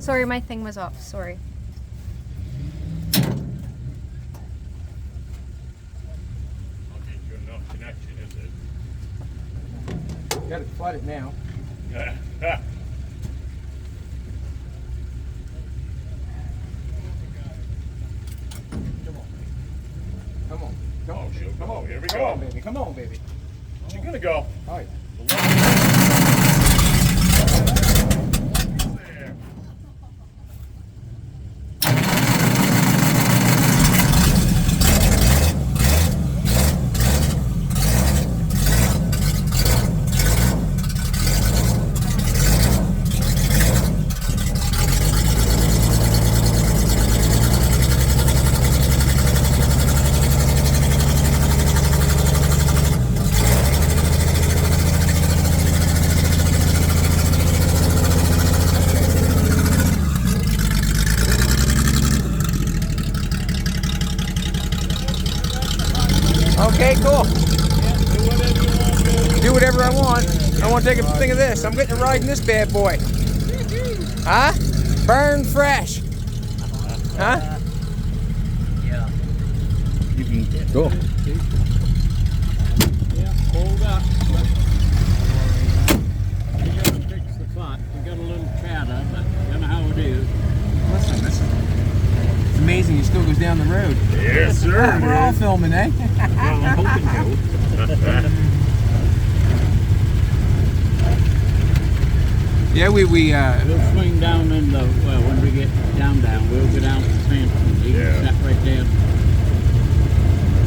Sorry, my thing was off. Sorry. Okay, good enough connection, is it? You gotta flood it now. Come on. Come on, she'll come go. on. Here we Come go. on, baby. Come on, baby. She's gonna go. All right. Okay, cool. Do whatever I want. I want to take a thing of this. I'm getting to ride in this bad boy. Huh? Burn fresh. Huh? Yeah. You can go. Yeah, hold up. We gotta fix the front. We got a little chatter, but you know how it is. Listen. It's amazing he still goes down the road. Yes, sir. We're all filming, eh? Well, I'm hoping to. Yeah, We'll swing down in the, well, when we get down, we'll go down to the fence. He can sit right there.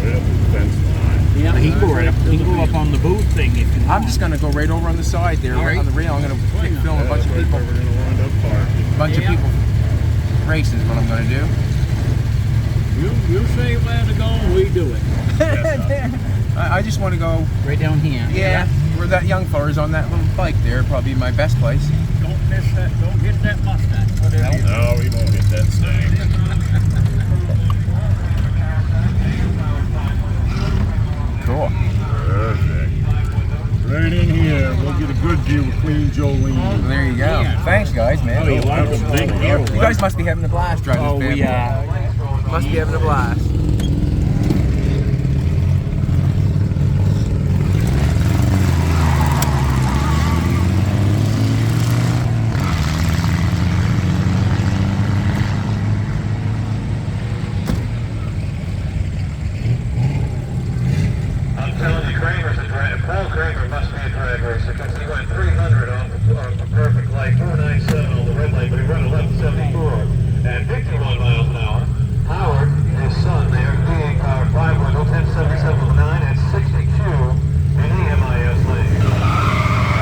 Well, fence line. Yeah, He can go right up. He can go up on the booth thing if you want. I'm just gonna go right over on the side there, right on the rail. I'm gonna film a bunch of people. We're gonna wind up parking. A bunch of people racing is what I'm gonna do. You say where to go and we do it. I just want to go. right down here. Yeah, where that young fella's on that little bike there, probably my best place. Don't miss that, don't hit that mustache. No, he won't get that stain. Cool. Perfect. Right in here, we'll get a good view of Queen Jolene. Well, there you go. Thanks, guys, man. Oh, you like them? Thank You guys must be having a blast driving Oh, this we bad boy. Must be having a blast. I'm telling you, Kramer's a drag. Paul Kramer must be a drag racer because he went 300 on a perfect light, 497 on the red light, but he ran 1174 at 51 miles an hour. Howard, his son there, V8 powered 5-window, 1077 9 at 62 in EMIS lane.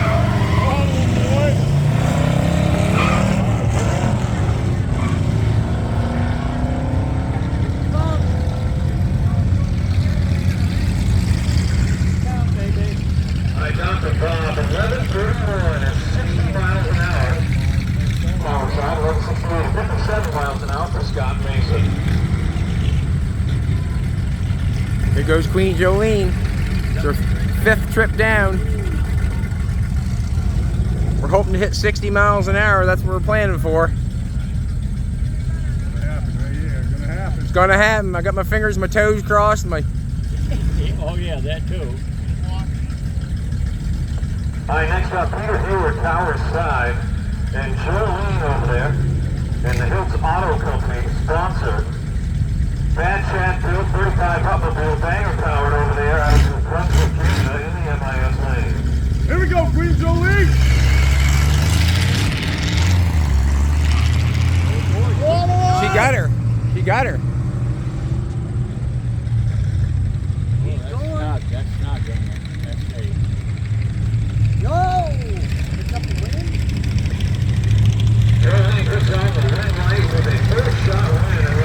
I down to Bob, 1131 at 60 miles an hour. Power side, 1168 at 57 miles an hour for Scott Mason. Here goes Queen Jolene. It's her 5th trip down. We're hoping to hit 60 miles an hour. That's what we're planning for. Gonna happen right here. Gonna happen. It's gonna happen. I got my fingers, my toes crossed, my. Oh yeah, that too. All right, next up, Peter Hayward, Towers side, and Jolene over there, and the Hiltz Auto Company sponsor. Bad Chat Bill, 35 Hupperville, banger powered over there out of New Brunswick, Canada, in the MIS lane. Here we go, Queen Jolene. She got her. She got her. That's not good. That's a... Jolene puts on the red light with a first shot win.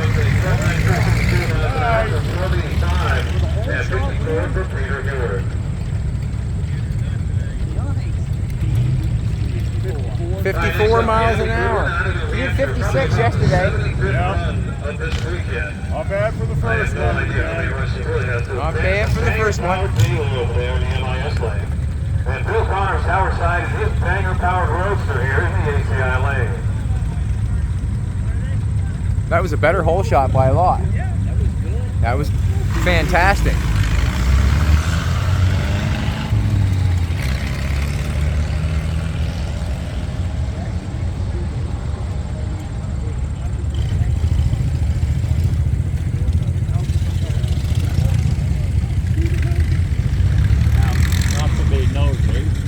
54 miles an hour. He did 56 yesterday. Yeah. Not bad for the first one. Not bad for the first one. And Bill Connor's Tower Side is his banger-powered roadster here in the ACI lane. That was a better hole shot by a lot. That was fantastic.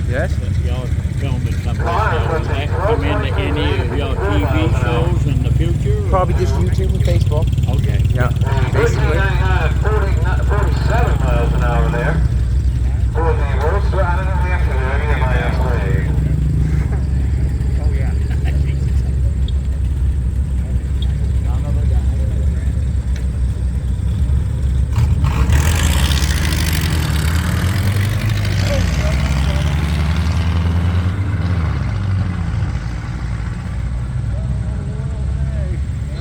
Yes? Y'all filming something like that. Will that come into any of y'all TV shows in the future? Probably just YouTube and Facebook. Okay. Yeah, basically. 47 miles an hour there. For the roadster out of New Hampshire there in the MIS lane. Oh, yeah.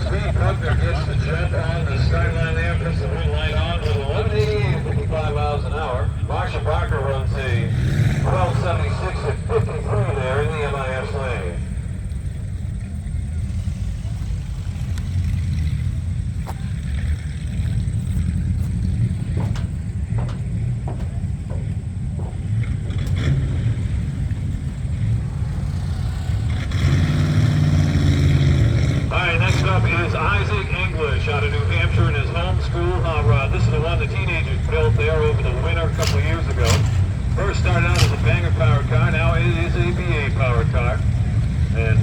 Steve Buckner gets the jump on the sideline there, puts the wind light on with 1188 at 55 miles an hour. Marsha Barker runs a 1276 at 53 there in the MIS lane. Alright, next up is Isaac English out of New Hampshire in his home school hot rod. This is the one the teenagers built there over the winter a couple of years ago. First started out as a banger powered car, now it is a VA powered car. And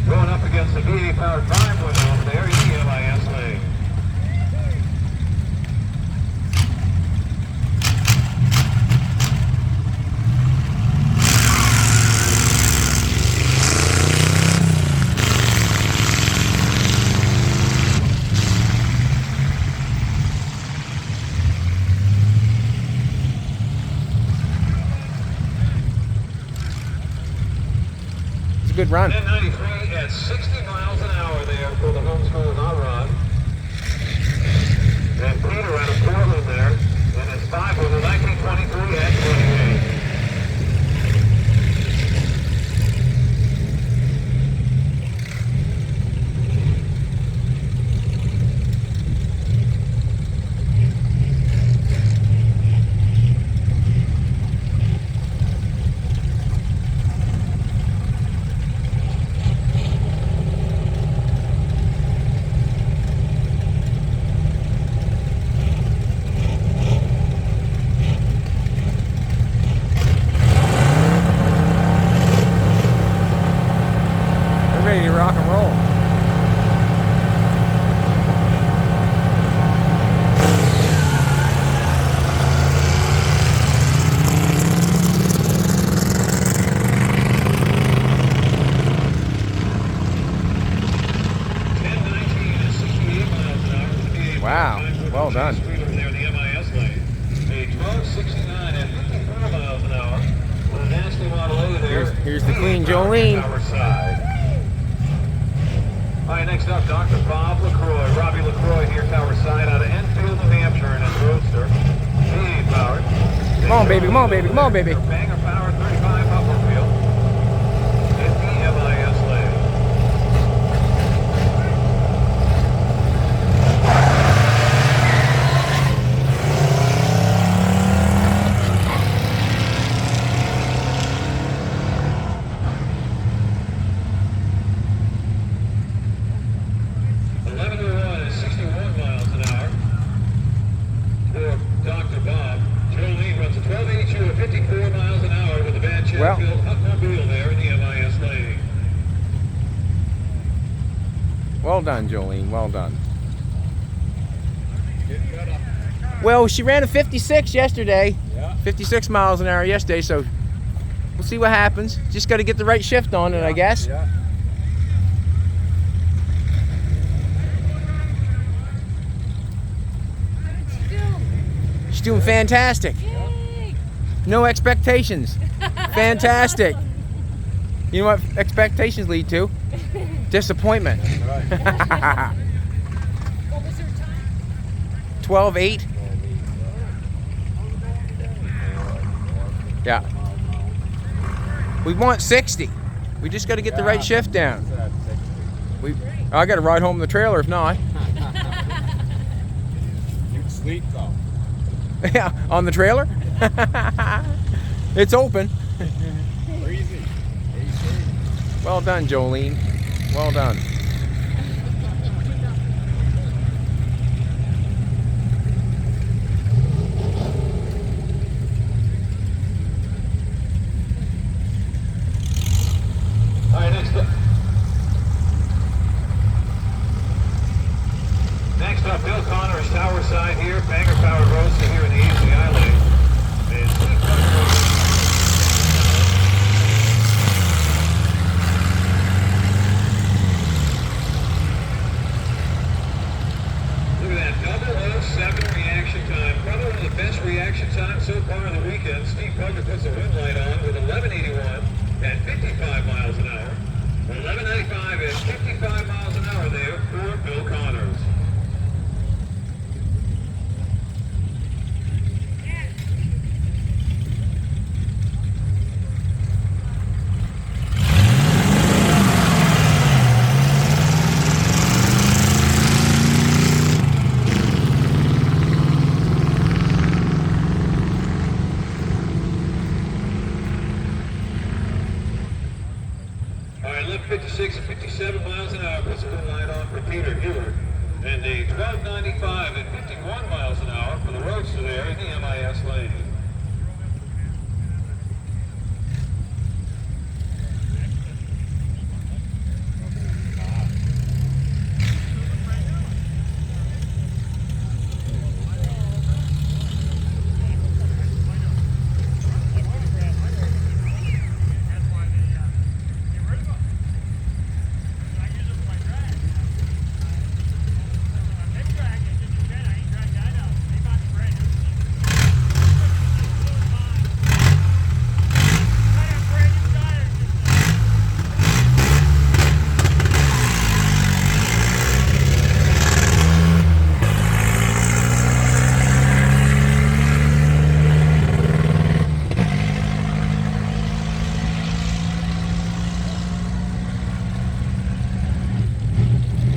going up against the VA powered prime window over there in the MIS lane. Good run. 1093 at 60 miles an hour there for the home school hot rod. And Peter out of Portland there, and it's 5 with a 1923 at 28. Ready to rock and roll. Wow, well done. A 1269 at 54 miles an hour. With a nasty Model A there. Here's the Queen Jolene. All right, next up, Dr. Bob LaCroix. Robbie LaCroix here, Tower Side, out of Enfield, New Hampshire, in his roadster. V8 powered. Come on, baby, come on, baby, come on, baby. Banger powered 35 upper wheel. In the MIS lane. Well, well done, Jolene. Well done. Well, she ran a 56 yesterday. 56 miles an hour yesterday, so we'll see what happens. Just got to get the right shift on it, I guess. She's doing fantastic. No expectations. Fantastic. You know what expectations lead to? Disappointment. What was your time? 12:08. Yeah. We want 60. We just got to get the right shift down. I got to ride home in the trailer if not. You can sleep though. Yeah, on the trailer. It's open. Easy. Well done, Jolene. Well done. All right, next up, Bill Connor's tower side here, banger powered roadster here in the Easy Island. And Steve Tucker. Look at that, 007 reaction time. Probably one of the best reaction times so far in the weekend. Steve Tucker puts a wind light on with 1181 at 55 miles an hour. 1195 at 55 miles an hour there for Bill Connors. All right, 1156 and 57 miles an hour puts a wind light on for Peter Heward. And a 1295 at 51 miles an hour for the roadster there in the MIS lane.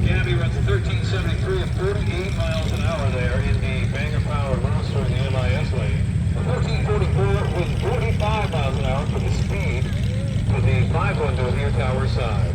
Gabby runs a 1373 at 48 miles an hour there in the banger powered roadster in the MIS lane. A 1444 with 45 miles an hour for the speed for the 5 window here tower side.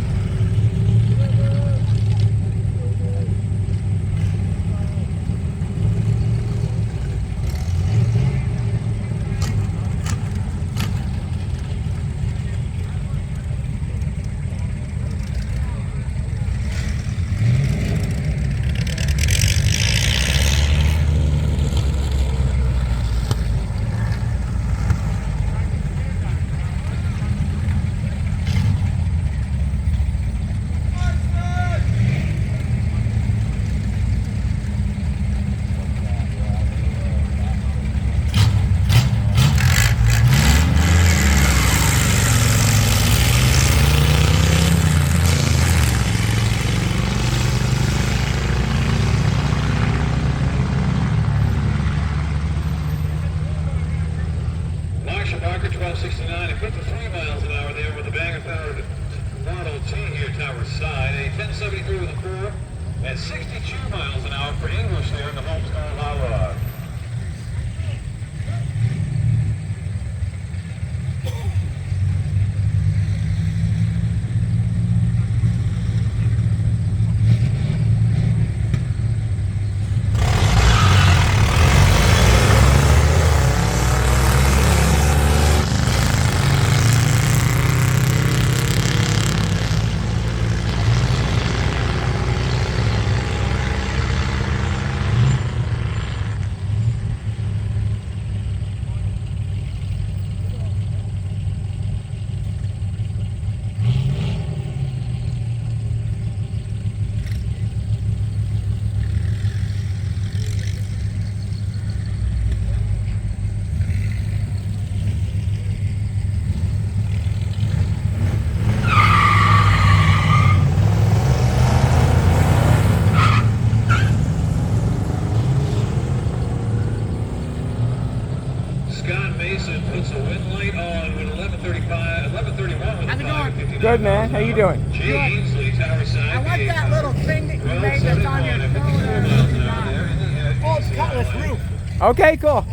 Marshall Parker 1269 at 53 miles an hour there with a banger powered Model T here tower side. A 1073 with a 4 at 62 miles an hour for English there in the Homestone Hot Rod. Good, man. How you doing? I like that little thing that you made that's on your phone. Oh, it's Cutlass roof. Okay, cool.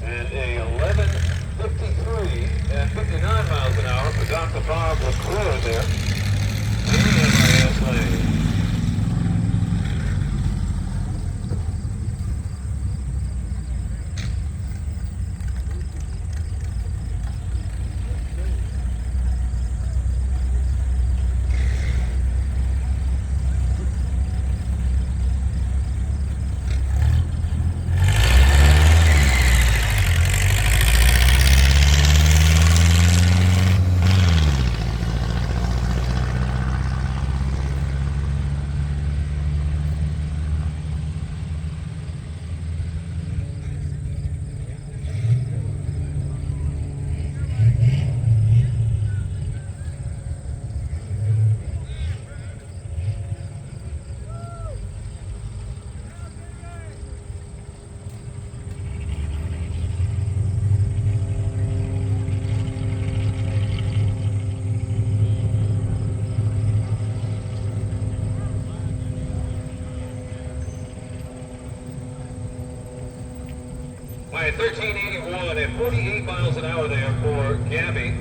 And a 11:53 at 59 miles an hour for Dr. Bob LaCroix there. In the MIS lane. All right, 1381 at 48 miles an hour there for Gabby.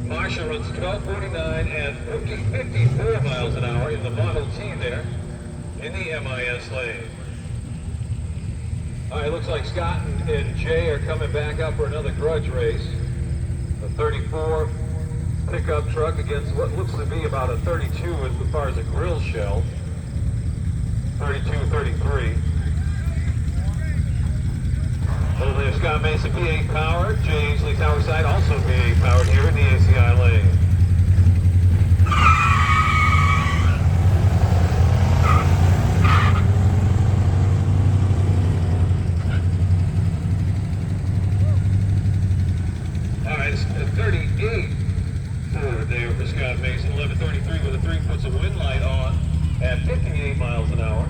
Marsha runs 12:49 at 54 miles an hour in the Model T there in the MIS lane. All right, looks like Scott and Jay are coming back up for another grudge race. A 34 pickup truck against what looks to be about a 32 as far as a grill shell. 32, 33. Over there, Scott Mason, V8 powered. Jay Ainsley Towerside, also V8 powered here in the ACI lane. All right, it's a 38 forward there for Scott Mason. 11:33 with a 3 puts a wind light on at 58 miles an hour.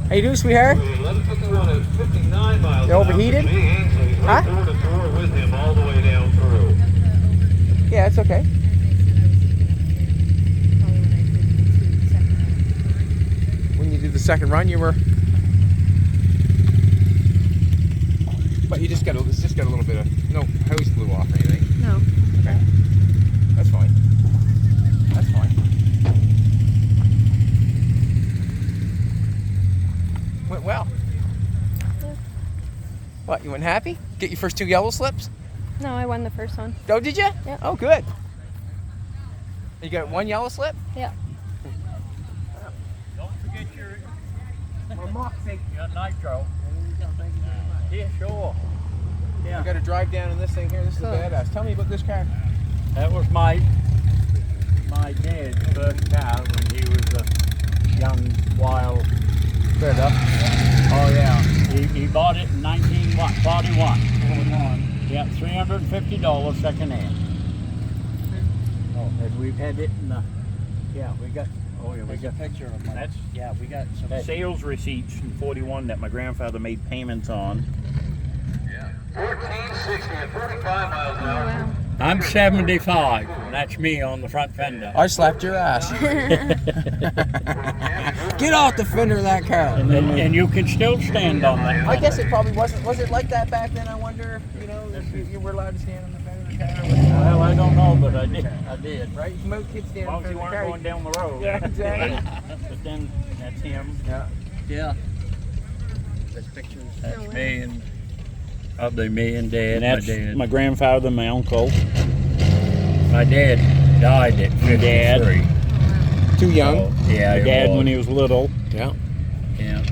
How you doing, sweetheart? 11:51 at 59 miles You overheated? Jay Ainsley's right door to door with him all the way down through. Yeah, it's okay. When you did the second run, you were... But you just got a little bit of... No hose blew off or anything. No. Okay. That's fine. That's fine. Went well. Yeah. What, you went happy? Get your first 2 yellow slips? No, I won the first one. Oh, did you? Yeah. Oh, good. You got 1 yellow slip? Yeah. Don't forget your nitro. Yeah, sure. You got to drive down in this thing here. This is Cool. a badass. Tell me about this car. That was my dad's first car when he was a young, wild. Fair enough. Oh yeah. He bought it in 1941. Yeah, $350 second hand. Oh, as we've had it in the, yeah, we got. Oh yeah, we got a picture of my. That's yeah, we got some sales receipts in '41 that my grandfather made payments on. Yeah. 1460 at 45 miles an Oh, hour. wow. I'm 75, and that's me on the front fender. I slapped your ass. Get off the fender of that car. And you can still stand on that. I guess it probably wasn't. Was it like that back then? I wonder. If you were allowed to stand on the fender of the car. Well, I don't know, but I did. Right? Most kids stand As on long the as you fender of weren't the car. going down the road. Yeah, exactly. But then that's him. Yeah. Yeah. There's pictures. That's way. me and probably me and Dad. And that's my dad. my grandfather, my uncle. My dad died at 53. Too young. Yeah, My he dad was. when he was little, Yeah. Yeah.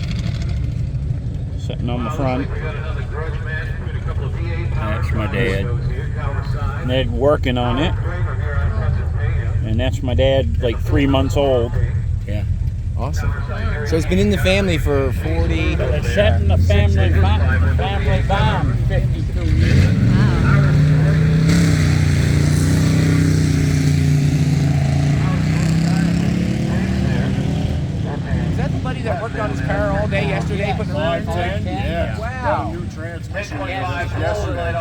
sitting on the front. We got another grudge match between a couple of V8 powered That's my dad. Broncos here. And they're working on it. And that's my dad, like 3 months old. Yeah. Awesome. So it's been in the family for 40. It's set in the family farm 52 years. Is that the buddy that worked on his car all day yesterday putting the rods in? Yeah. Wow. New transmission. Yesterday.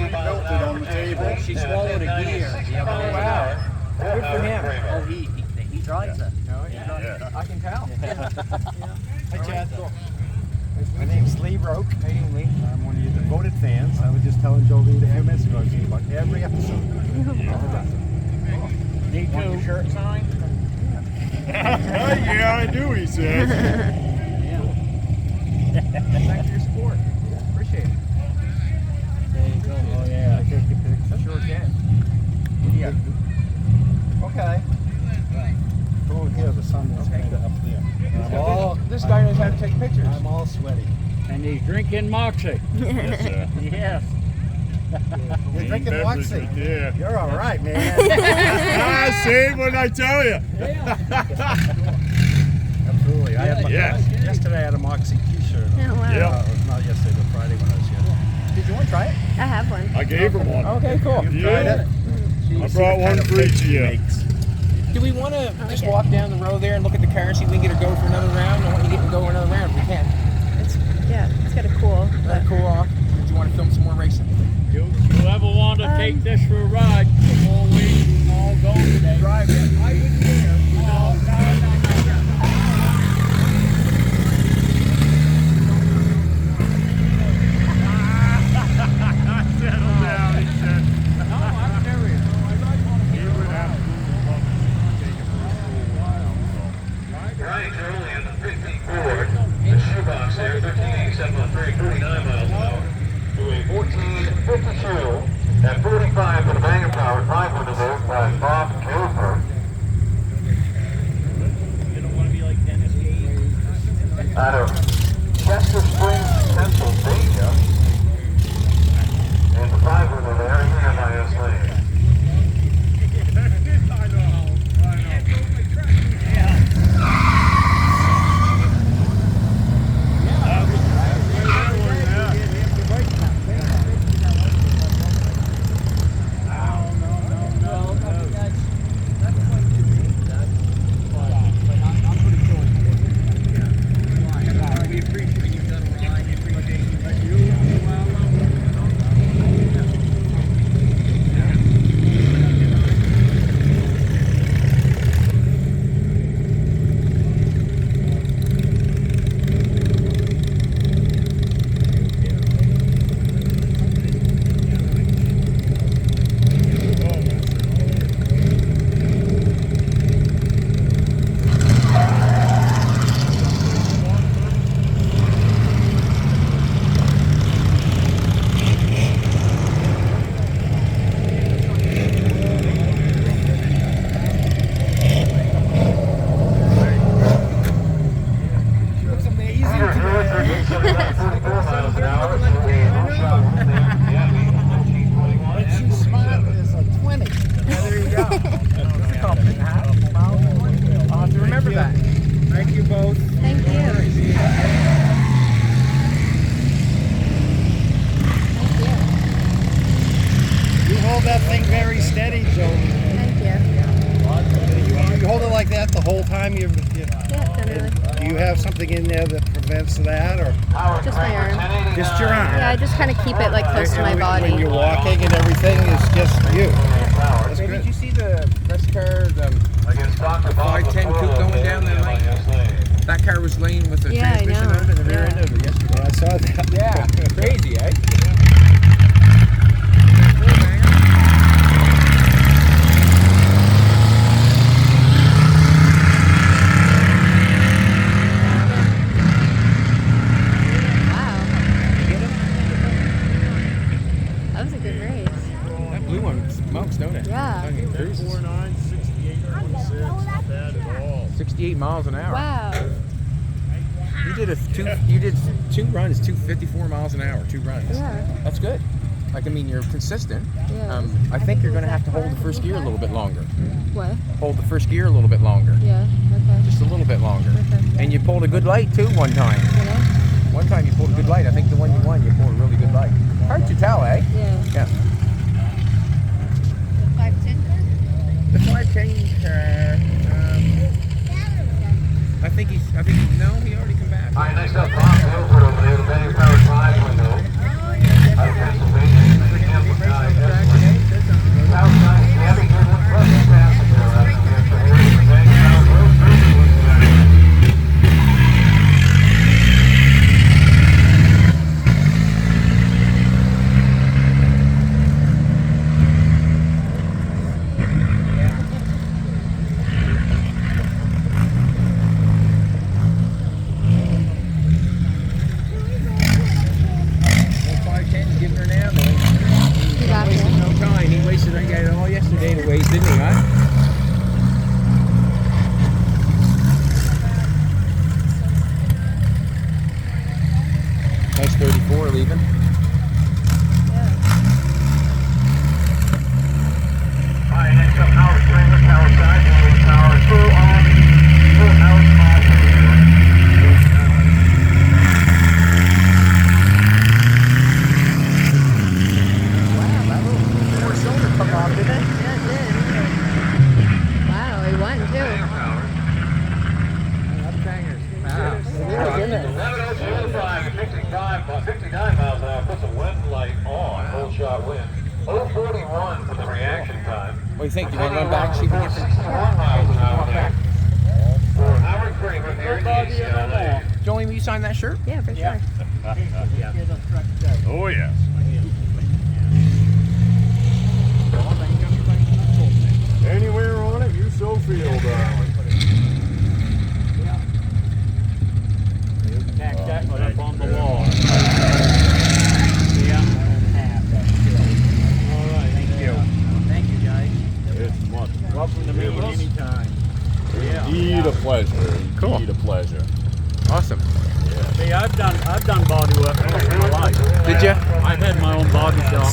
Built it on the table. She swallowed a gear. Oh, wow. Good for him. Oh, he drives it. Oh, yeah. I can tell. Hi, Chad. My name's Lee Roke. Hey, Lee. I'm one of your devoted fans. I was just telling Jolene a few minutes ago, I've seen about every episode. Me Want your too. shirt signed? Yeah, I do, he says. Thanks for your support. Appreciate it. There you go. Oh, yeah. I can't get pictures. Sure can. Yeah. Okay. Go over here, the sun is kind of up there. This guy knows how to take pictures. I'm all sweaty. And he's drinking Moxie. Yes, sir. Yes. You're drinking Beverage Moxie. right there. You're all right, man. See what I tell you. Absolutely. I had Yes. yesterday I had a Moxie t-shirt on. Oh, wow. Yeah. It was not yesterday, but Friday when I was here. Did you want to try it? I have one. I gave her one. Okay, cool. You tried Yeah. it? I brought one for each of you. Do we want to just walk down the road there and look at the car and see if we can get her go for another round? I want you to get her go for another round if we can. It's got a cool. Let her cool off. Do you want to film some more racing? You ever want to take this for a ride before we all go today? Drive it. I wouldn't care. Settle down, he said. No, I'm serious. He would have to take it for a while. Ryan Jolene in the 15 Ford, the shoebox there, 1387 on 349 miles an hour. Doing 1452 at 45 for the banger power. 500 there by Bob Kilfer. Out of Chester Springs, Pennsylvania. And the 500 there, EMIS lane. In there that prevents that, or Just my arm. just your arm? Yeah, I just kind of keep it like close to my body. When you're walking and everything, it's just you. That's Hey, good. did you see the rest car, the 510 coupe going down that lane? That car was laying with the Yeah, I transmission know. on it in the rear end of it yesterday. Yeah, I saw that. Yeah, crazy, eh? Smokes, don't it? Yeah. 49, 68, 26, not bad at all. 68 miles an hour. Wow. You did two runs, 254 miles an hour, 2 runs. Yeah. That's good. Like, I mean, you're consistent. Yeah. I think you're going to have to hold the first gear a little bit longer. What? Hold the first gear a little bit longer. Yeah. Okay. Just a little bit longer. Okay. And you pulled a good light, too, one time. Did I? One time you pulled a good light. I think the one you won, you pulled a really good light. Hard to tell, eh? Yeah. Yeah. 510 car? The 510 car, I think he already come back. All right, next up, Bob Milford over there, the Bank Power 5 window. Out of Pennsylvania, the Campbell guy, outside, Gabby Goodwin, first passenger, out of New Hampshire, here is the Bank Power Road 30 with Nice 34 leaving. Alright, next up, Howard Kramer, Tower side, Tower 2 on full house caution here. Wow, that little four-cylinder come off, didn't it? Yeah, it did. Wow, he won too. Isn't it? 59 miles an hour, puts a wind light on, full shot wind. 041 for the reaction time. What do you think? You want to run back, see if we can get 61 miles an hour there. For Howard Kramer here in the ACLA. Jolene, will you sign that shirt? Yeah, for sure. Oh, yes. Anywhere on it, you so feel, darling. Tack that one up on the wall. Yeah. All right, thank you. Thank you, guys. It's much. Welcome to me at any time. Indeed a pleasure. Cool. Indeed a pleasure. Awesome. See, I've done body work most of my life. Did you? I've had my own body shop.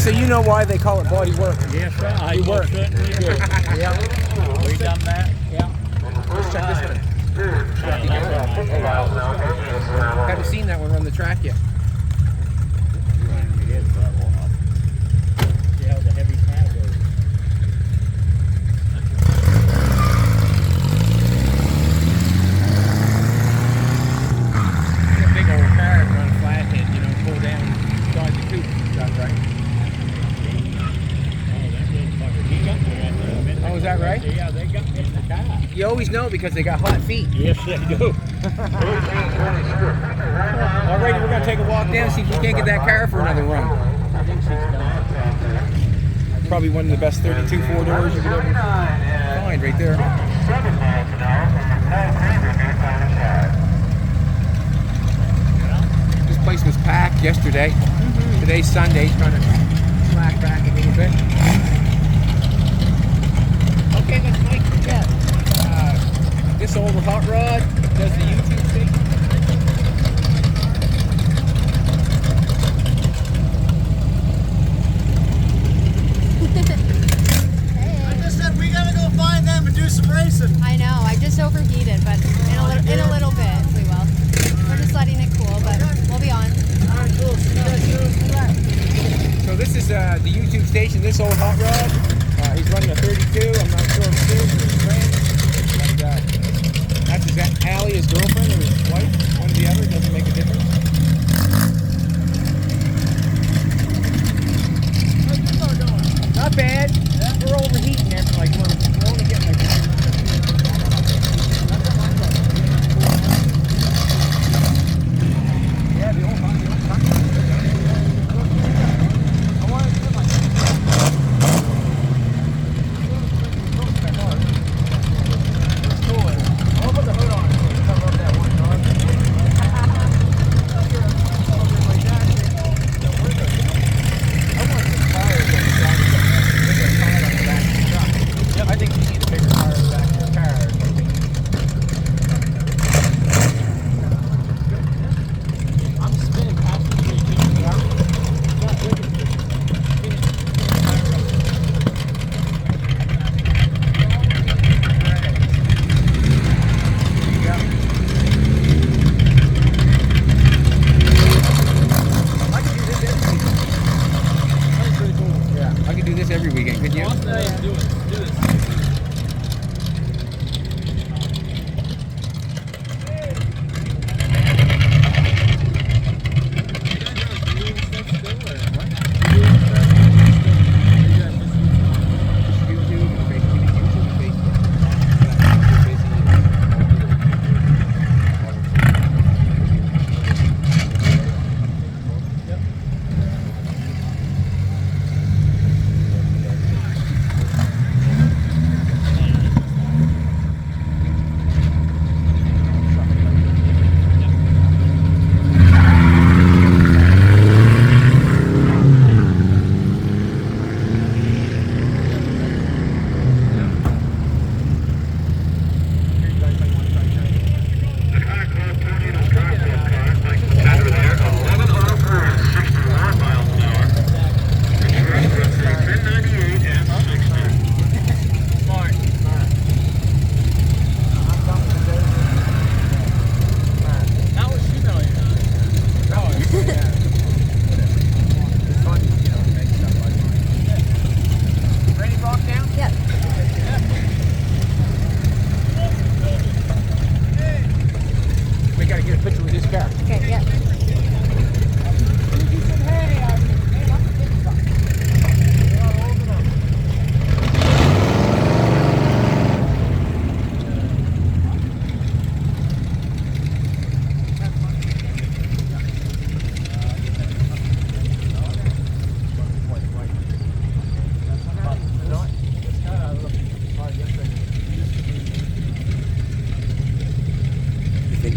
So you know why they call it body work? Yes, sir. I You work. certainly do. Yeah. We done that. Yeah. Let's check this one. Haven't seen that one run the track yet. See how the heavy car goes. It's a big old car run flathead, you know, pull down inside the coupe. That's right. Oh, is that right? Yeah, they got me in the car. You always know because they got hot feet. Yes, they do. Alrighty, we're gonna take a walk down, see if we can't get that car for another run. I think she's done. Probably one of the best 32 four doors you could ever find right there. 7 miles an hour from Paul Kramer here, Tower side. This place was packed yesterday. Today's Sunday, it's kind of slack back a little bit. Okay, let's Mike. Yeah. This old hot rod does the YouTube thing. I just said we gotta go find them and do some racing. I know. I just overheated, but in a little bit we will. We're just letting it cool, but we'll be on. Alright, cool. See you guys soon. So this is the YouTube station. This old hot rod. He's running a 32. I'm not sure if it's his or his friend. But that's his Allie, his girlfriend, or his wife. One or the other. Doesn't make a difference. How's your car going? Not bad. We're overheating there. Like we're only getting like. Yeah, the old hot rod. I want to put my. I'll put the hood on. Cover up that one. this every weekend, couldn't you?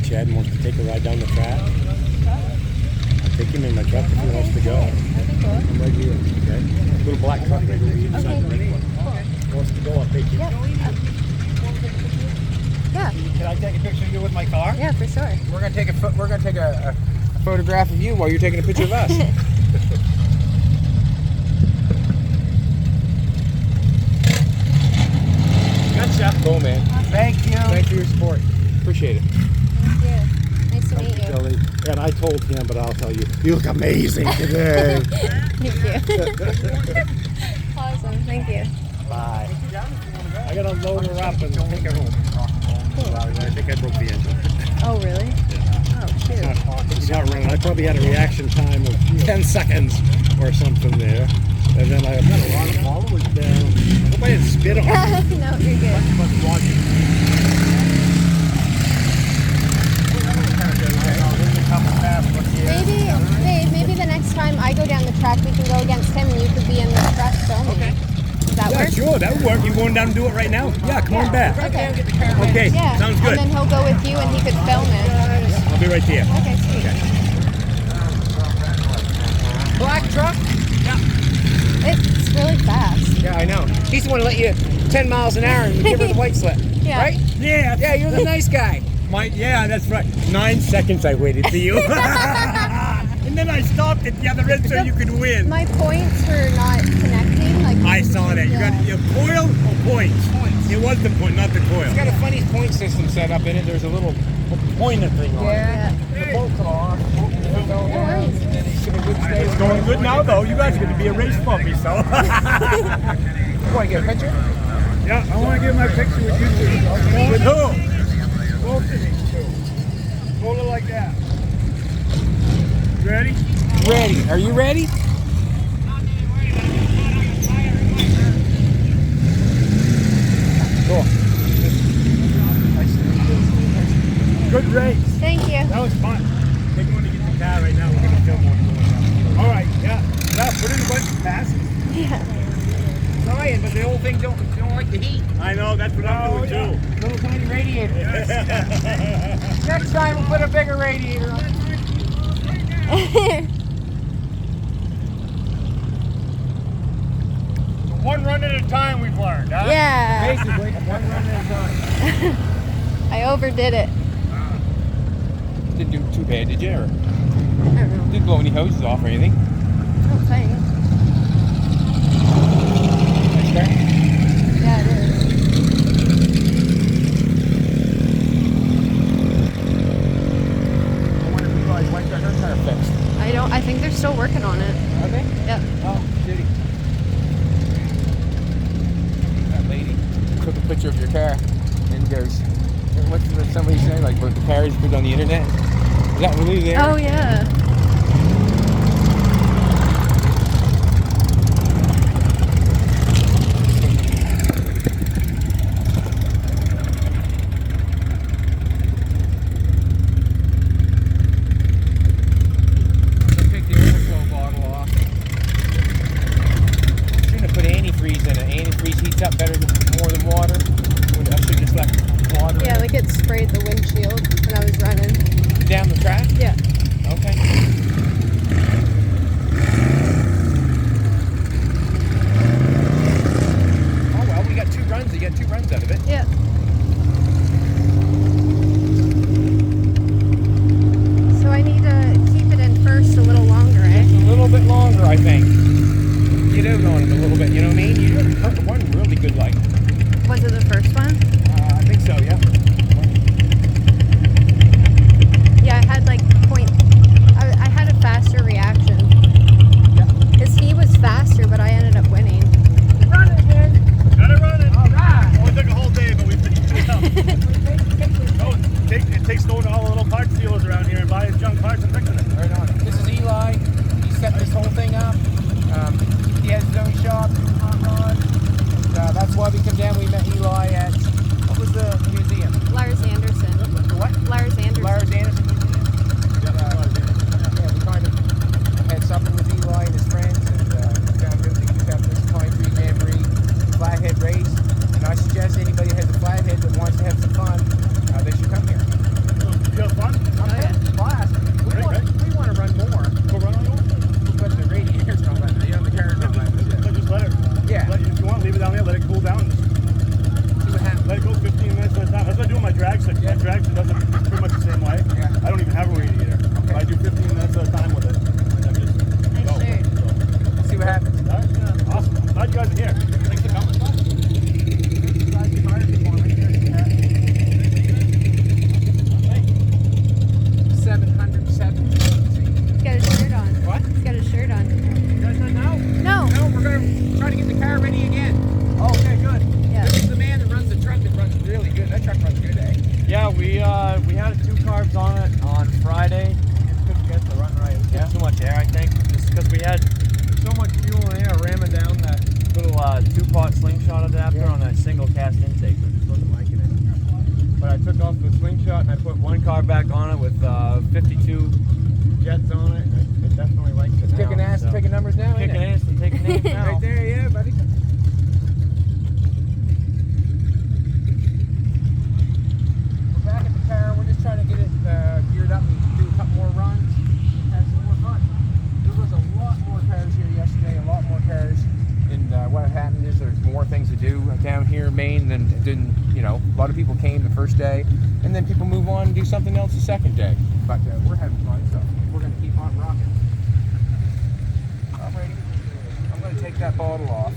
Chad wants to take a ride down the track. I'll take him in my truck if he wants to go. I'm right here, okay? Little black truck right here. He wants to go, I'll take him. Yeah. Can I take a picture of you with my car? Yeah, for sure. We're gonna take a photograph of you while you're taking a picture of us. Gotcha. Cool, man. Thank you. Thanks for your support. Appreciate it. Thank you. Nice to meet you. Billy. And I told him, but I'll tell you, you look amazing today. Thank you. Awesome. Thank you. Bye. I gotta load her up and take her home. Cool. I think I broke the engine. Oh, really? Oh, shoot. It's not running. I probably had a reaction time of 10 seconds or something there. And then I've got a lot of followers down. I hope I didn't spit on you. No, you're good. Maybe the next time I go down the track, we can go against him and you could be in the truck filming. Okay. Does that work? Sure, that would work. You going down and do it right now? Yeah, come on back. Okay. Okay, Yeah. sounds good. And then he'll go with you and he could film it. I'll be right there. Okay, sweet. Black truck? It's really fast. Yeah, I know. He's the one to let you 10 miles an hour and you give her the white slip. Yeah. Right? Yeah. Yeah, you're the nice guy. Yeah, that's right. 9 seconds I waited for you. And then I stopped at the other end so you could win. My points were not connecting. Like I saw that. You got your coil or points? It was the point, not the coil. It's got a funny point system set up in it. There's a little pointer thing on it. Yeah. The bolt come off. No worries. It's going good now, though. You guys are going to be a race puppy, so. You want to get a picture? Yeah, I want to get my picture with you two. With who? Both of these two. Hold it like that. Ready? Ready. Are you ready? Cool. Good race. Thank you. That was fun. They're going to get the car right now. We're going to film what's going on. All right, yeah. Yeah, put in a bunch of passes. Yeah. Trying, but the whole thing don't like the heat. I know, that's what I'm doing too. Little tiny radiator. Next time we'll put a bigger radiator on. One run at a time we've learned, huh? Yeah. Basically, one run at a time. I overdid it. Didn't do too bad, did you? Or I don't know. didn't blow any hoses off or anything? I don't think. Nice car? Yeah, it is. I wonder if you guys went to her car fixed. I think they're still working on it. Are they? Yep. Oh, shitty. picture of your car and goes, what did somebody say? Like, what the car is put on the internet? Is that really there? Oh yeah. Take the overflow bottle off. Shouldn't have put antifreeze in it. Antifreeze heats up better, more than water. I should have just left water. Yeah, like it sprayed the windshield when I was running. Down the track? Yeah. Okay. Oh well, we got 2 runs. You got 2 runs out of it. Yeah. So I need to keep it in first a little longer, eh? Just a little bit longer, I think. Get out on it a little bit. You know what I mean? You hurt the one really good, like. Was it the first one? I think so. Yeah. Yeah, I had like I had a faster reaction. Yeah. Because he was faster, but I ended up winning. Run it, man. Got it running. All right. Only took a whole day, but we finished it up. No, it takes going to all the little parts dealers around here and buying junk parts and fixing it. Right on it. This is Eli. He set this whole thing up. He has his own shop, hot rod. That's why we come down. We met Eli at, what was the museum? Lars Anderson. What? Lars Anderson. Lars Anderson Museum. Yeah, we kind of had supper with Eli and his friends, and found out they used to have this Pinetree Jamboree Flathead race. And I suggest anybody has a flathead that wants to have some fun, they should come here. You have fun? Oh yeah. Blast. We want to run more. Go run on over. We'll put the radiators on that. You know, the car's on that. Just let it. Yeah. If you want, leave it down there, let it cool down. See what happens. Let it go 15 minutes at a time. That's what I do with my drag stick. My drag stick does it pretty much the same way. Yeah. I don't even have a radiator. Okay. I do 15 minutes at a time with it. And I just Nice go. shirt. So, See what happens. all right, yeah, awesome. Glad you guys are here. Thanks for coming. 770. He's got his shirt on. What? He's got his shirt on. You guys not know? No. No, we're going to try to get the car ready again. Oh, okay, good. Yeah. This is the man that runs the truck that runs really good. That truck runs good, eh? Yeah, we had 2 carbs on it on Friday. Just couldn't get the run right. It was getting too much air, I think, just because we had so much fuel and air ramming down that little 2-pot slingshot adapter on that single cast intake. So it just wasn't liking it. But I took off the slingshot and I put 1 carb back on it with 52 jets on it. And it definitely likes it now. Kicking ass and taking numbers now, Kicking ain't it? ass and taking names now. Right there, yeah, buddy. We're back at the car. We're just trying to get it geared up and do a couple more runs. Have some more fun. There was a lot more cars here yesterday, a lot more cars. And what happened is there's more things to do down here in Maine than, you know, a lot of people came the first day, and then people move on and do something else the second day. But we're having fun, so we're going to keep on rocking. I'm ready. I'm going to take that bottle off,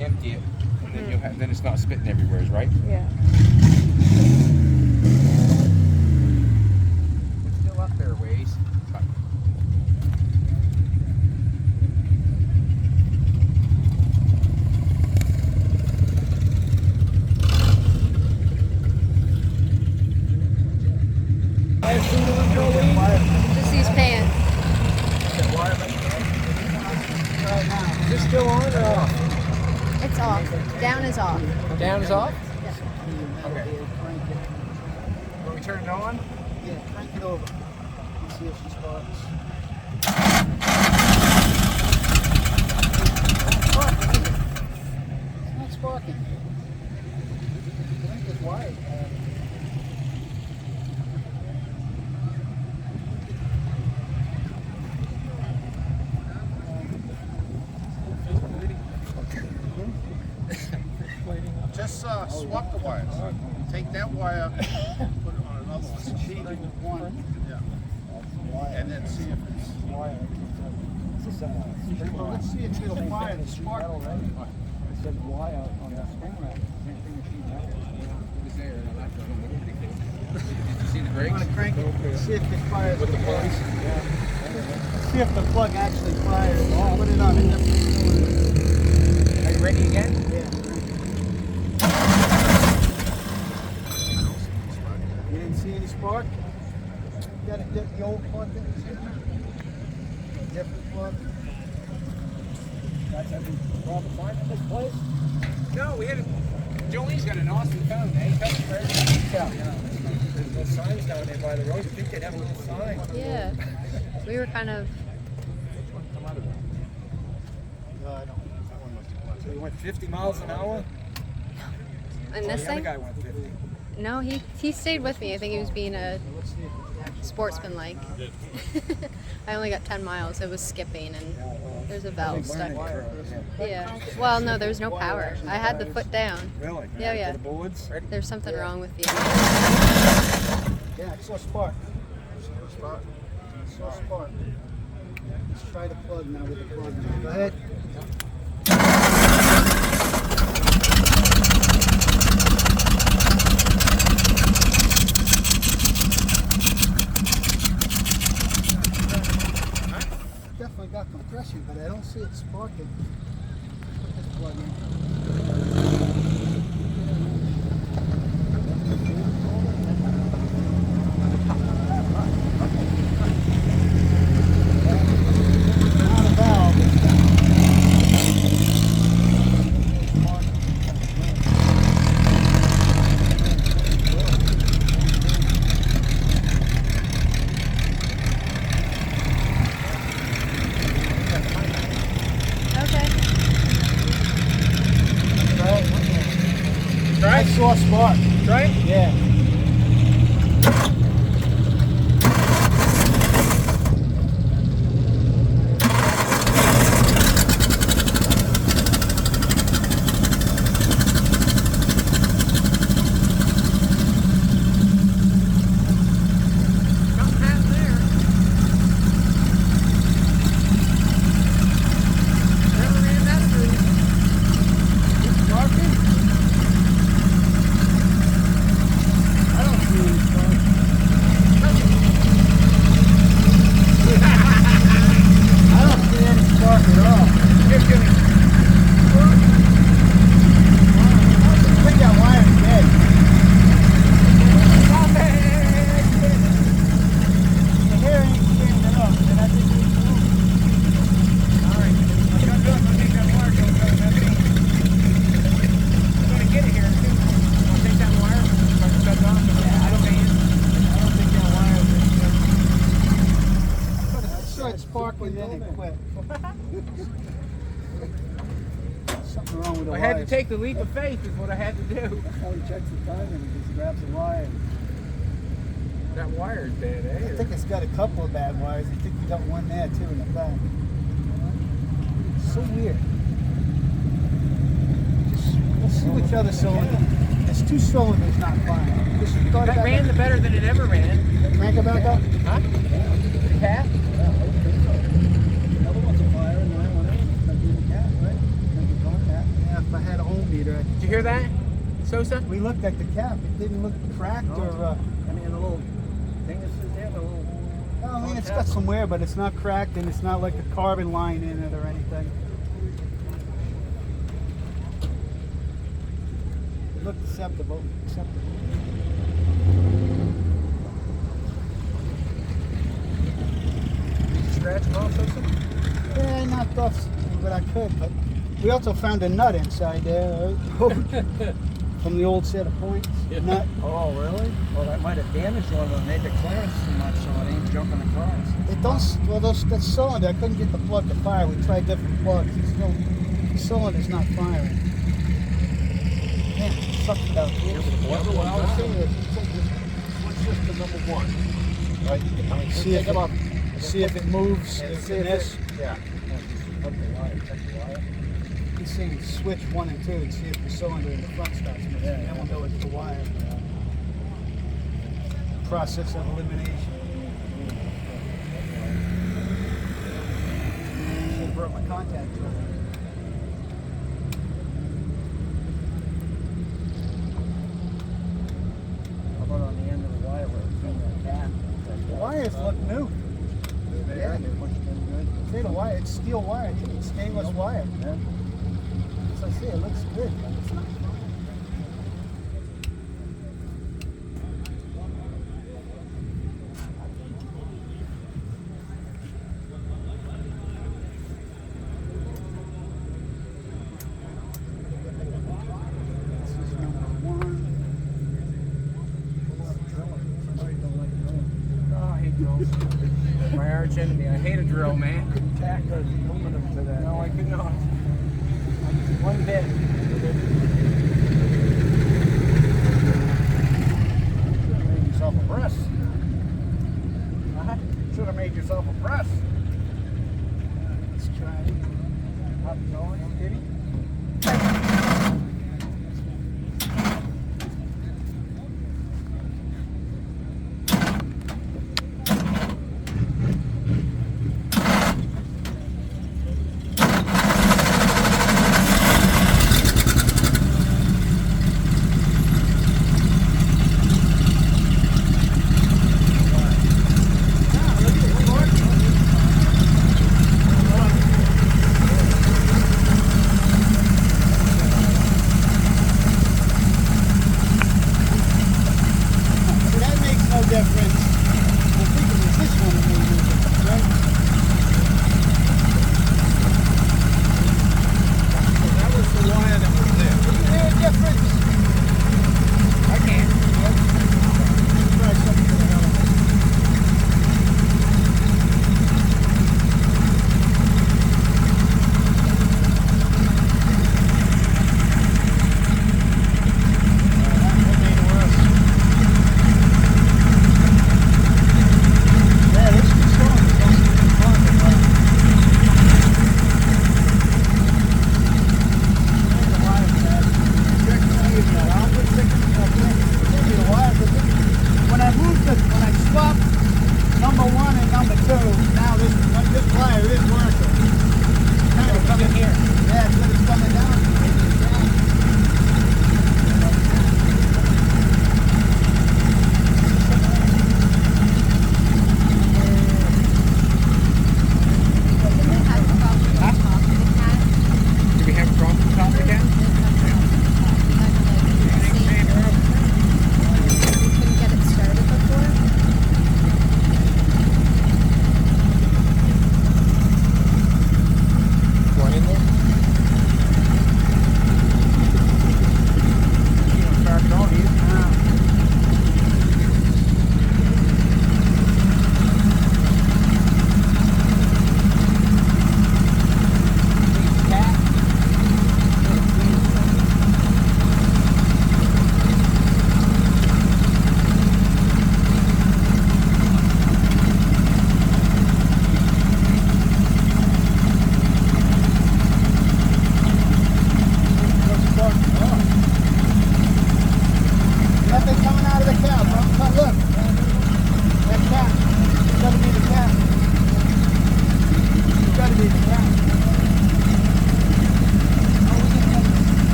empty it, and then you'll have, then it's not spitting everywhere, right? Yeah. It's still up there a ways. But Just these pants. is this still on or off? It's off. Down is off. Down is off? Yeah. Okay. Will we turn it on? Yeah, crank it over. Let's see if she sparks. It's not sparking. I think it's wired. Just swap the wires. Take that wire, put it on another one. Yeah. And then see if it's wired. Well, let's see if it'll fire the spark. It said Y out on the screen rack. Same thing as sheet metal. It was there. Did you see the brakes? I'm gonna crank it, see if it fires with the plugs. See if the plug actually fires. Put it on it. Are you ready again? Yeah. spark? You gotta get the old plug that was in there? A different plug? Guys have any problem finding this place? No, we had Jolene's got an awesome phone, eh? There's no signs down there by the road. I think they'd have a little sign. Yeah. We were kind of. I don't. That one must have gone. So we went 50 miles an hour. And this The other thing? guy went 50. No, he stayed with me. I think he was being a sportsman-like. I only got 10 miles. It was skipping, and there's a valve stuck. Yeah. Well, no, there's no power. I had the foot down. Really? Yeah, yeah. For the boards? There's something wrong with the. Yeah, I saw spark. Spark. I saw spark. Let's try the plug now with the plug. Go ahead. Definitely got compression, but I don't see it sparking. Put this plug in. Not a valve. Okay. I saw a spark. Right? Yeah. Something happened there. Never ran that through. Sparking? I don't see any spark. I don't see any spark at all. Just give me. I think that wire's dead. The hair ain't standing up, and I think it's moving. Alright. I got it up. I think that wire goes up. I'm going to get it here too. I'll take that wire. If I can shut it off. Yeah, I don't think that wire is. I saw it sparking, then it quit. Something wrong with the I wire. had to take the leap of faith is what I had to do. That's how he checks the time and he just grabs the wire. That wire's dead, eh? I think it's got a couple of bad wires. I think we got one there too in the back. So weird. Just, we'll see which other cylinder. There's two cylinders not firing. Just start That back ran up. the better than it ever ran. Crank it back up. Huh? The cat? Another one's a fire and that one ain't. Might be the cat, right? Make a contact. Yeah, if I had a ohm meter, Did you hear that, Sosa? we looked at the cap. It didn't look cracked or. I mean, a little thing that sits there, a little. No, I mean, it's got some wear, but it's not cracked and it's not like a carbon line in it or anything. It looked acceptable. Did you scratch them off, Sosa? Yeah, I knocked off what I could, but we also found a nut inside there, right? From the old set of points. Nut. Oh, really? Well, that might have damaged one of them. Made the clearance too much so it ain't jumping across. It don't. Well, that cylinder, I couldn't get the plug to fire. We tried different plugs. The cylinder's not firing. Man, it sucks it out here. What I was saying is, switch this to number one. Right? I mean, See if it moves. and If see it if is. it, yeah. Check the wire. He's saying switch 1 and 2 and see if the cylinder in the front starts moving. Then we'll know it's the wire. Process of elimination. I brought my contact to it. How about on the end of the wire where it's in the cap? The wires look new. Yeah. See the wire, it's steel wire too. It's stainless wire. As I say, it looks good, but it's not. My arch enemy. I hate a drill, man. Tack aluminum to that. No, I could not. One bit. Made yourself a press. Should have made yourself a press. Let's try it. How's it going, Kitty?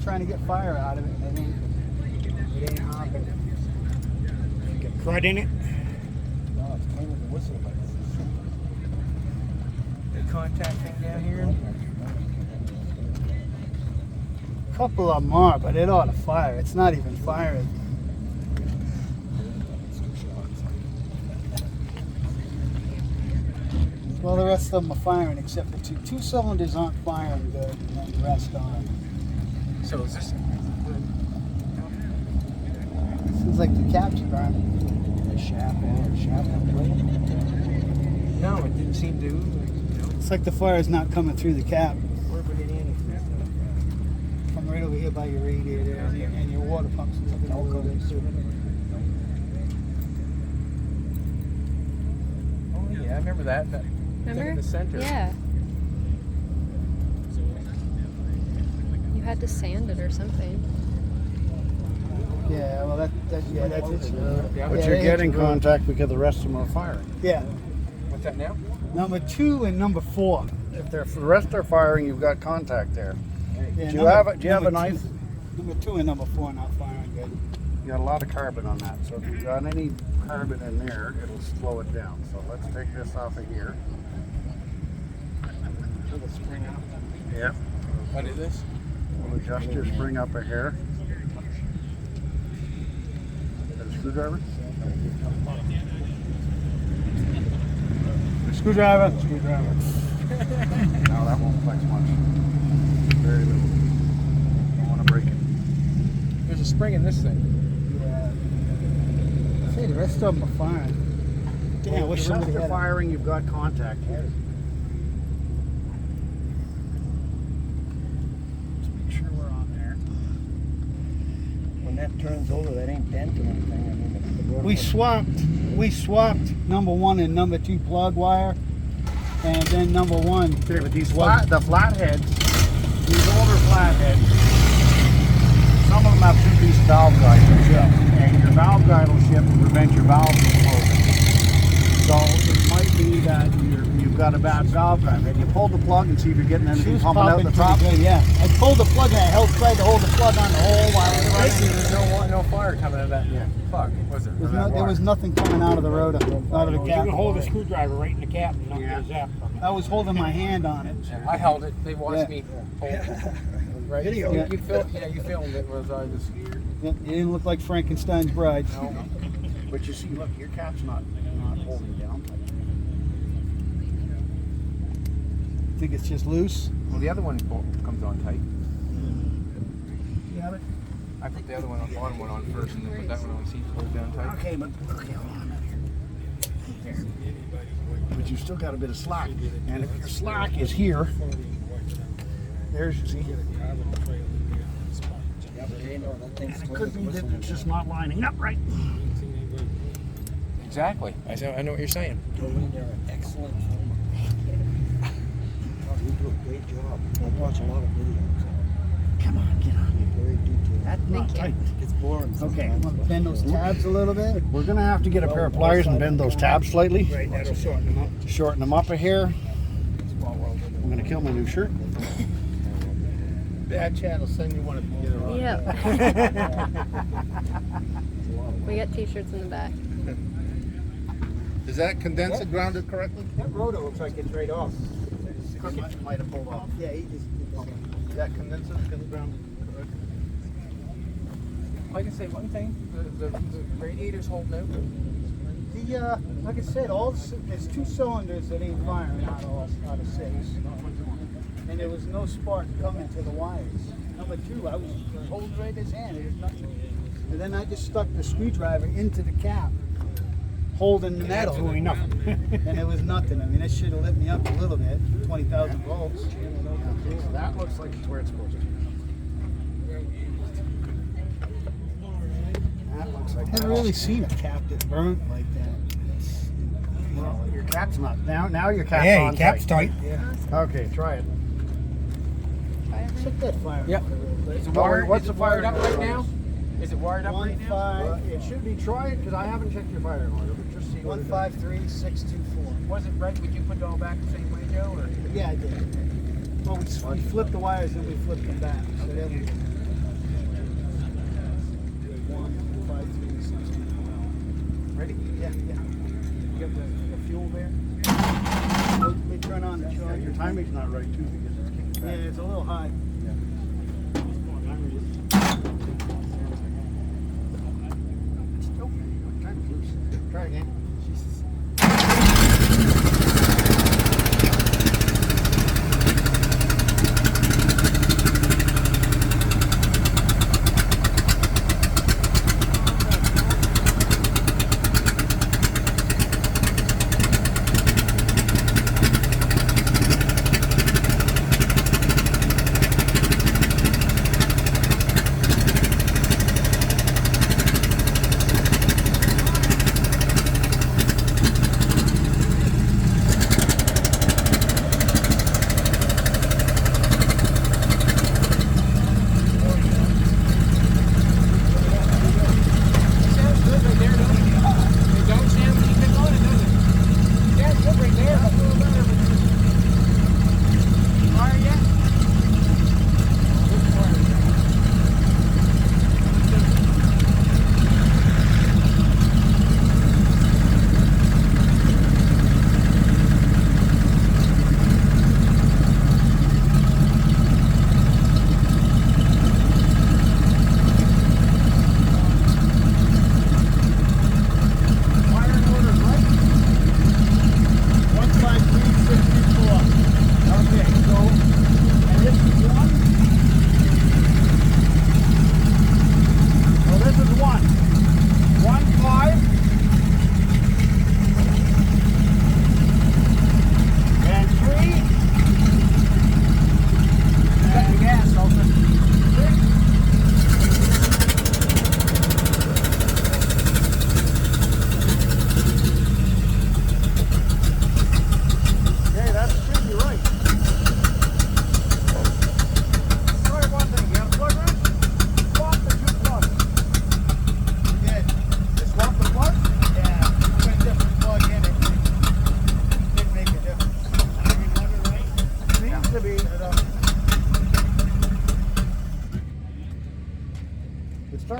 Trying to get fire out of it, and it ain't hopping. Get crud in it. No, it's clean with the whistle, but The contact thing down here. a couple of them are, but it ought to fire. It's not even firing. Well, the rest of them are firing except for two. Two cylinders aren't firing good, and then the rest aren't. So is this? Seems like the caps are on. The shaft blade? No, it didn't seem to. It's like the fire's not coming through the cap. Where would it end? From right over here by your radiator and your water pumps. Oh yeah, I remember that. Remember? In the center. Yeah. You had to sand it or something. Yeah, well that's it. Yeah, But but you're getting contact because the rest of them are firing. Yeah. What's that now? Number 2 and number 4. If the rest are firing, you've got contact there. Yeah, Do you have a number knife? Number 2 and number 4 not firing good. You got a lot of carbon on that, so if you've got any carbon in there, it'll slow it down. So let's take this off of here. Pull the spring out. Yeah. What is this? We'll adjust your spring up a hair. Got a screwdriver? Screwdriver. No, that won't flex much. Very little. Don't want to break it. spring in this thing. Yeah. Say, the rest of them are fine. Damn, I wish somebody had firing, you've got contact here. Let's make sure we're on there. When that turns over, that ain't denting anything. I mean, the We swapped number 1 and number 2 plug wire, and then number 1. Okay, but these the flatheads, these older flatheads, some of them have 2-piece valve guiders. Yeah. And your valve guide will shift to prevent your valve from closing. So it might be that you've got a bad valve guide. Have you pulled the plug and see if you're getting anything pumping out the top? Good, yeah. I pulled the plug and I tried to hold the plug on the hole while I was Basically, there's no fire coming out of that plug, was there? there was nothing coming out of the rotor, out of the You cap. can hold a screwdriver right in the cap and not get a zap from it. I was holding my hand on it. Yeah, I held it. They watched me hold it. Right? Video. You filmed it. Was I just? You didn't look like Frankenstein's bride. No. But you see, look, your cap's not holding down. I think it's just loose. Well, the other one comes on tight. You have it? I put the other one on, bottom one on first, and then put that one on. See, hold down tight. Okay, but hold on a minute here. But you still got a bit of slack. And if your slack is here, there's, you see. It could be that it's just not lining up right. Exactly. I know what you're saying. Jolene, they're an excellent filmer. You do a great job. I watch a lot of videos. Come on, get on. You're very detailed. That's not tight. It's boring. Okay, I'm gonna bend those tabs a little bit. We're gonna have to get a pair of pliers and bend those tabs slightly. Right, that'll shorten them up. To shorten them up a hair. I'm gonna kill my new shirt. Bad Chad will send you one if you get it wrong. Yep. We got t-shirts in the back. Is that condenser grounded correctly? That rotor looks like it's right off. Might have pulled off. Yeah, he just. Is that condenser grounded correctly? I can say one thing: the radiator's holding out. The like I said, there's 2 cylinders that ain't firing out of 6, and there was no spark coming to the wires. Number 2, I was holding right in his hand. There's nothing, and then I just stuck the screwdriver into the cap, holding the metal. Absolutely nothing. And it was nothing. I mean, it should have lit me up a little bit. 20,000 volts. So that looks like it's where it's supposed to be. That looks like. I've never really seen a cap that burnt like that. Well, your cap's not. Now your cap's Yeah, on your cap's tight. Yeah. Okay, try it. Check that fire. Yep. Is it wired? Is it wired up right now? Is it wired up right now? It should be. Try it because I haven't checked your fire order. But just see what it is. 153624. Was it right? Would you put it all back the same way, Joe? Or? Yeah, I did. Well, we flipped the wires and we flipped them back. So then we. 153624. Ready? Yeah, yeah. You got the fuel there? Let me turn on the charger. Your timing's not right too because it's kicking Yeah, back. it's a little high. Try again.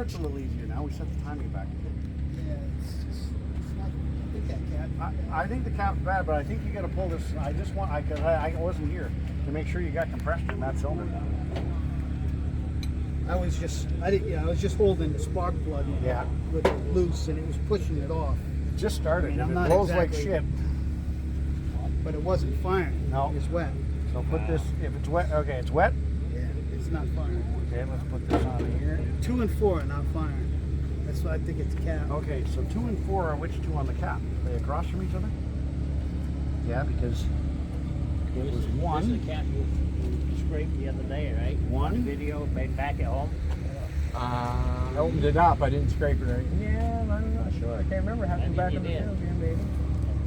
starts a little easier now. We set the timing back. Yeah, it's not, I think that cat. I think the cap's bad, but I think you got to pull this. I just want, because I wasn't here to make sure you got compression in that cylinder. I was just holding the spark plug with it loose, and it was pushing it off. It just started. I mean, I'm it not blows exactly- like shit. But it wasn't firing. No. It's wet. So put this, if it's wet, okay, it's wet. Yeah, it's not firing. Okay, let's put this on here. 2 and 4 are not firing. That's why I think it's cap. Okay, so 2 and 4 are which two on the cap? Are they across from each other? Yeah, because it was This is 1. the cat you scraped the other day, right? One. Video back at home. I opened it up. I didn't scrape it right. Yeah, I'm not sure. I can't remember. Having think back you in the did. field here, maybe.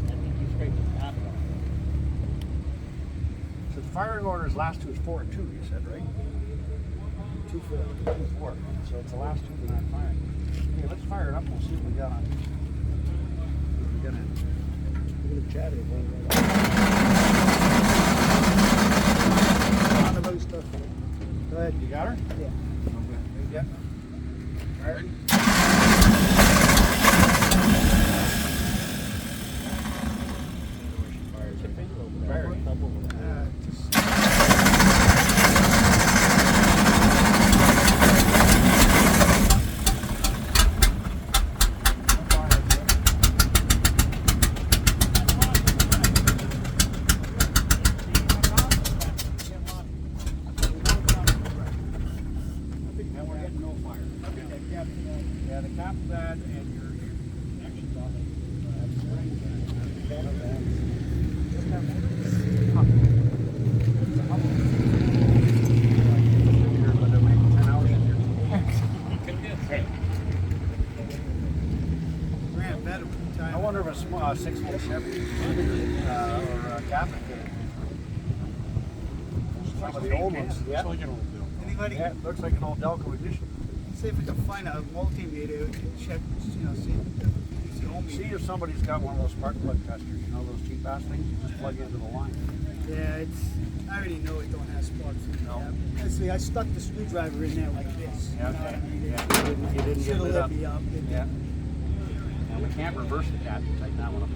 I think you scraped the top off. So the firing orders last two is 4 and 2, you said, right? 2, 4. 2 and 4. So it's the last two that I'm firing. Okay, let's fire it up and we'll see what we got on. We're gonna chat it. On the low stuff. Go ahead. You got her? Yeah. Yep. All right. Yeah, the cap's bad and your connection's on Ran better with the time. I wonder if a small 6-volt Chevy or a cap. Some of the old ones. Yeah. Anybody? Yeah, it looks like an old Delco edition. See if we can find a multimeter and check, see if the ohms. See if somebody's got one of those spark plug testers, you know, those cheap ass things you just plug into the line. Yeah, I already know it don't have sparks in it. No. Yeah. See, I stuck the screwdriver in there like this. Yeah, You know what I mean? yeah. You didn't get Should've lit lit up. me up. It Yeah. And we can't reverse the cap, you tighten that one up.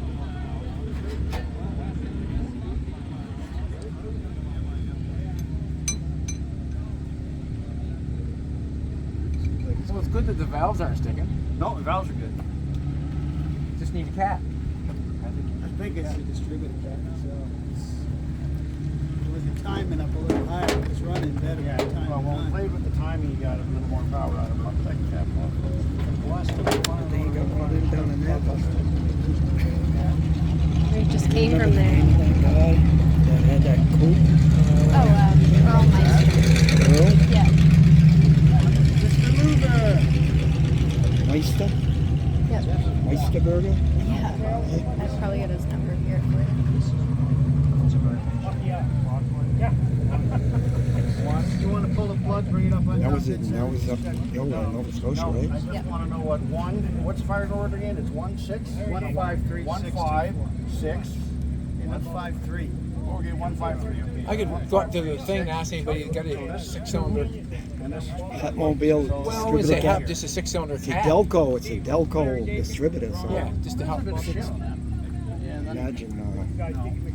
So it's good that the valves aren't sticking. No, the valves are good. Just need a cap. I think it's the distributor cap. So with the timing up a little higher, it was running better. Yeah, with the time well, when we played with the timing, you got a little more power out of it. I'll take the cap off. The last two Then you got one of them down in that bus. We just came from there. That guy that had that coat. Oh, Earl Meister. Earl? Yeah. Meister? Yeah. Meisterburger? Yeah. I'd probably get his number here for you. You want to pull the plug, bring it up on That top? was it. That was up in Nova Scotia, No, I right? just want to know what's fired order again? It's 1-6? 153. 1-5-6. 153. Okay, 153. Okay. I could go up to the thing and ask anybody who's got a 6-cylinder. And this is Hatmobile Well, is distributor it help cap. just a 6-cylinder It's a cap? Delco. It's a Delco distributor. So Yeah, just to help. imagine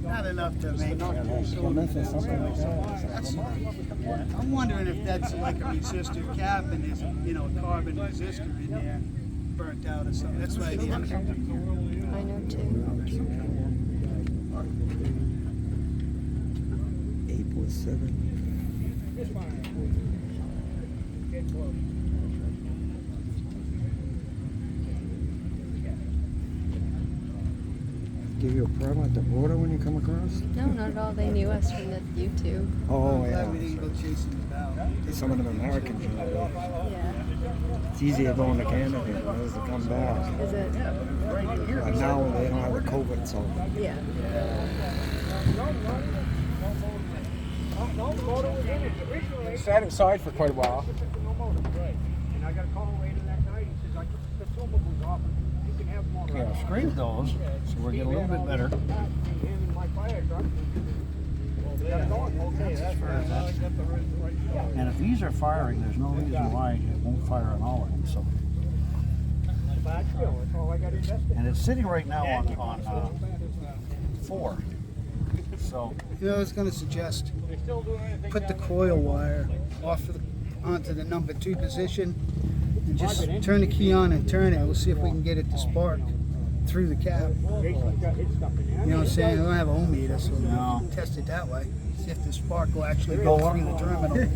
Not enough to make. Plymouth or something like that. That's, I'm wondering if that's like a resistor cap and there's a carbon resistor in there burnt out or something. That's what I think. I know too. 8.7. Give you a problem at the border when you come across? No, not at all. They knew us from the YouTube. Oh I'm glad we yeah. didn't go chasing them down. Some of them Americans, you know, Yeah. it's easier going to Canada than it is to come back. Is it? But now they don't have the COVID, so Yeah. They sat inside for quite a while. And I got a call later that night. He says, I took the filmables off. You can have them all. Okay, I'll scrape those, so we're getting a little bit better. In my fire truck. Okay, that's right. And if these are firing. There's no reason why it won't fire on all of them. So. And it's sitting right now on 4. So. You know, I was going to suggest put the coil wire onto the number 2 position and just turn the key on and turn it. We'll see if we can get it to spark through the cap. You know what I'm saying? I don't have a ohm meter, so we'll test it that way. See if the spark will actually go through the terminal.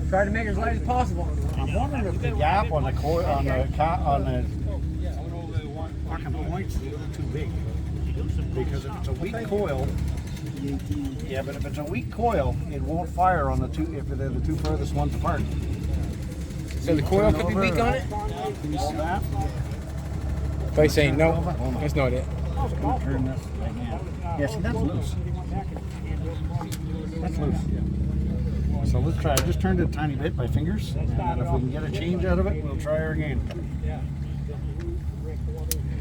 Try to make it as light as possible. I'm wondering if the gap on the coil on the fucking points is a little too big. Because if it's a weak coil, yeah, but if it's a weak coil, it won't fire on the 2 if they're the 2 furthest ones apart. So the coil could be weak on it? Can you see that? If I say no, that's not it. Turn this again. Yeah, see, that's loose. That's loose. So let's try. I just turned it a tiny bit by fingers, and then if we can get a change out of it, we'll try her again.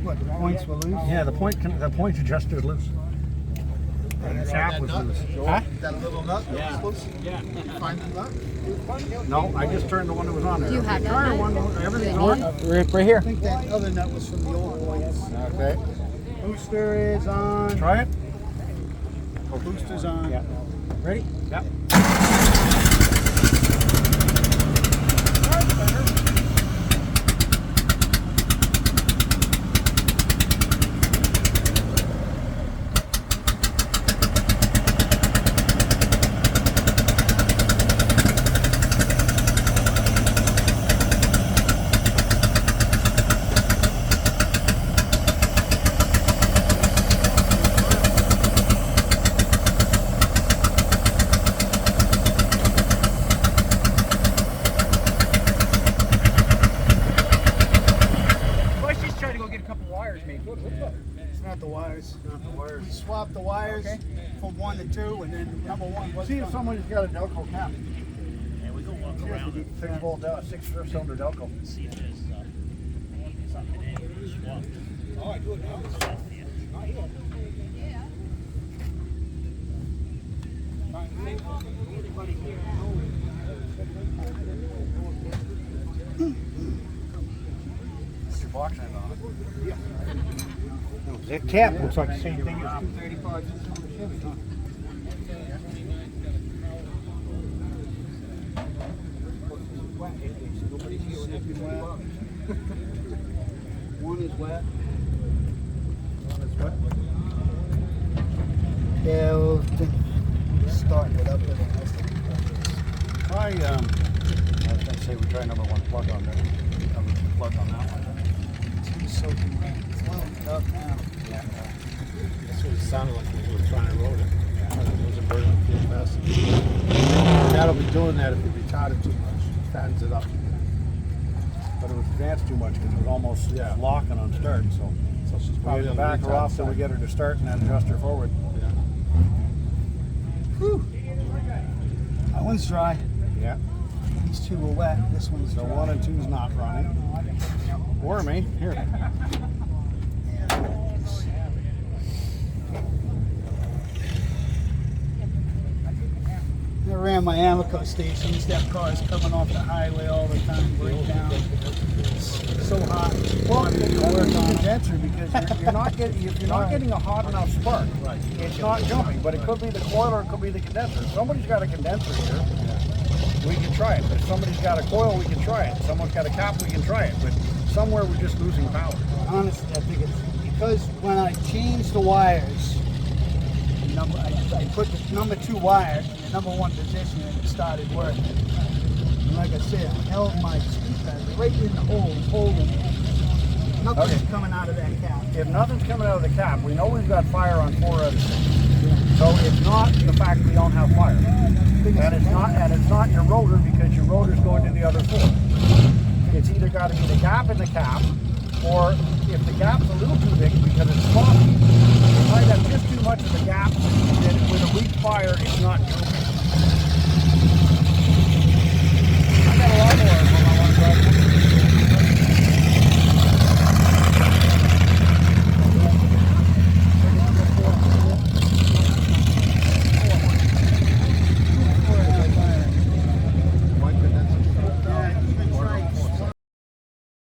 What, the points were loose? Yeah, the point adjuster is loose. And the cap was loose. Huh? That little nut that was loose? Yeah. Did you find the nut? No, I just turned the one that was on there. Do you have that Try nut? one. Everything's Right on. Right here. I think that other nut was from the old points. Okay. Booster is on. Try it. Booster's on. Yeah. Ready? Yep. It's not the wires. We swapped the wires from 1 to 2, and then number 1 was. See if somebody's got a Delco cap. Yeah, we go walk around. 6-volt, 6-cylinder Delco. See if there's something in it. Swap. Oh, I do it now. Put your box end on it. Yeah. That cap looks like the same thing as 235 Chevy, huh? One is wet. One is what? Yeah, we'll start it up with it. I was going to say we try number 1 plug on there. Number 2 plug on that one. It's soaking wet. It's loading it up now. Yeah. That's what it sounded like when we were trying to load it. It wasn't burning too fast. That'll be doing that if it retarded too much. Fattens it up. But it was advanced too much because it was almost locking on start. So she's probably going to back her off till we get her to start and then adjust her forward. Yeah. Whew. That one's dry. Yeah. These 2 were wet. This one's So dry. 1 and 2 is not running. Or me. Here. I ran my Amico stations. That car's coming off the highway all the time, break down. It's so hot. Well, it's a condenser because you're not getting if you're not getting a hot enough spark. Right. It's not jumping, but it could be the coil or it could be the condenser. If somebody's got a condenser here, we can try it. If somebody's got a coil, we can try it. If someone's got a cap, we can try it. But somewhere we're just losing power. Honestly, I think it's because when I changed the wires, I put the number 2 wire in the number 1 position and it started working. And like I said, I held my speed pad right in the hole, holding it. Nothing's coming out of that cap. If nothing's coming out of the cap, we know we've got fire on 4 out of 6. So it's not the fact we don't have fire. And it's not your rotor because your rotor's going to the other 4. It's either got to be the gap in the cap, or if the gap's a little too big because it's sloppy, it might have just too much of the gap, and with a weak fire, it's not jumping. I got a lot more of them I want to drive.